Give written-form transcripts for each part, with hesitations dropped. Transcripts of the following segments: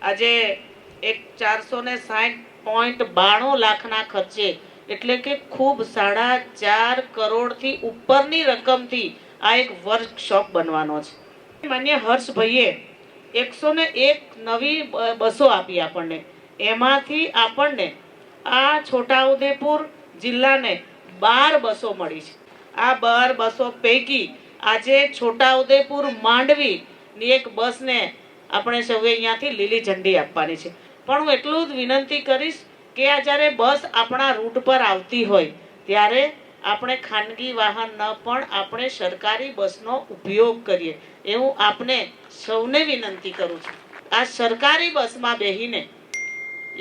આજે એક 460.92 લાખના ખર્ચે એટલે કે ખૂબ 4.5 કરોડથી ઉપરની રકમથી આ એક વર્કશોપ બનવાનો છે. માન્ય હર્ષભાઈએ 101 નવી બસો આપી આપણને. એમાંથી આપણને આ છોટાઉદેપુર જિલ્લાને 12 બસો મળી છે. આ 12 બસો પૈકી આજે છોટાઉદેપુર માંડવી ની એક બસને આપણે સૌએ અહીંયાથી લીલી ઝંડી આપવાની છે. પણ હું એટલું જ વિનંતી કરીશ કે આ જ્યારે બસ આપણા રૂટ પર આવતી હોય ત્યારે આપણે ખાનગી વાહન ન પણ આપણે સરકારી બસનો ઉપયોગ કરીએ એવું આપને સૌને વિનંતી કરું છું. આ સરકારી બસમાં બેહીને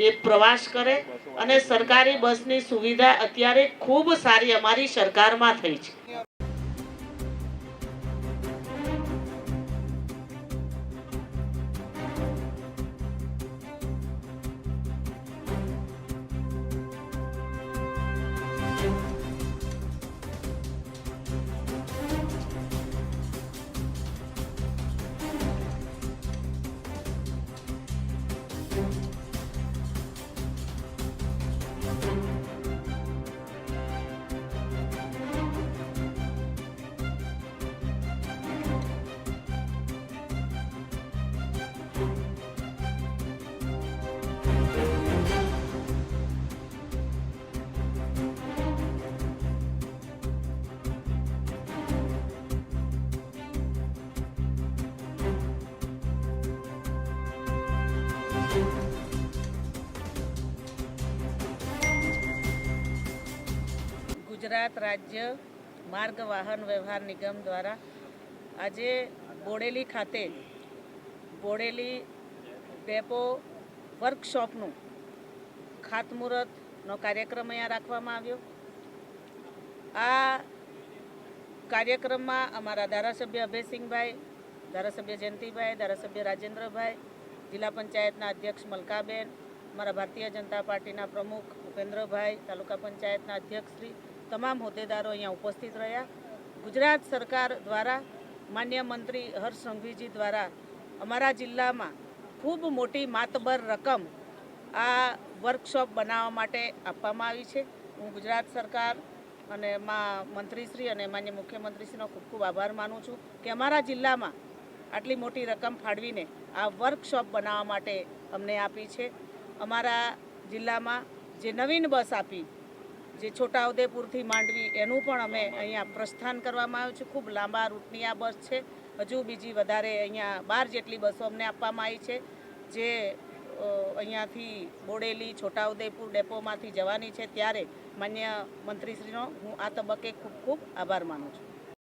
એ પ્રવાસ કરે અને સરકારી બસની સુવિધા અત્યારે ખૂબ સારી અમારી સરકારમાં થઈ છે. ગુજરાત રાજ્ય માર્ગ વાહન વ્યવહાર નિગમ દ્વારા આજે બોડેલી ખાતે બોડેલી ડેપો વર્કશોપનું ખાતમુહૂર્તનો કાર્યક્રમ અહીંયા રાખવામાં આવ્યો. આ કાર્યક્રમમાં અમારા ધારાસભ્ય અભયસિંહભાઈ, ધારાસભ્ય જયંતિભાઈ, ધારાસભ્ય રાજેન્દ્રભાઈ, જિલ્લા પંચાયતના અધ્યક્ષ મલકાબેન, અમારા ભારતીય જનતા પાર્ટીના પ્રમુખ ભૂપેન્દ્રભાઈ, તાલુકા પંચાયતના અધ્યક્ષશ્રી, તમામ હોદ્દેદારો અહીંયા ઉપસ્થિત રહ્યા. ગુજરાત સરકાર દ્વારા માન્ય મંત્રી હર્ષ સંઘવીજી દ્વારા અમારા જિલ્લામાં ખૂબ મોટી માતબર રકમ આ વર્કશોપ બનાવવા માટે આપવામાં આવી છે. હું ગુજરાત સરકાર અને મંત્રીશ્રી અને માન્ય મુખ્યમંત્રીશ્રીનો ખૂબ ખૂબ આભાર માનું છું કે અમારા જિલ્લામાં આટલી મોટી રકમ ફાળવીને આ વર્કશોપ બનાવવા માટે અમને આપી છે. અમારા જિલ્લામાં જે નવીન બસ આપી, જે છોટાઉદેપુરથી માંડવી, એનું પણ અમે અહીંયા પ્રસ્થાન કરવામાં આવ્યું છે. ખૂબ લાંબા રૂટની આ બસ છે. હજુ બીજી વધારે અહીંયા 12 જેટલી બસો અમને આપવામાં આવી છે, જે અહીંયાથી બોડેલી છોટાઉદેપુર ડેપોમાંથી જવાની છે. ત્યારે માન્ય મંત્રીશ્રીનો હું આ તબક્કે ખૂબ ખૂબ આભાર માનું છું.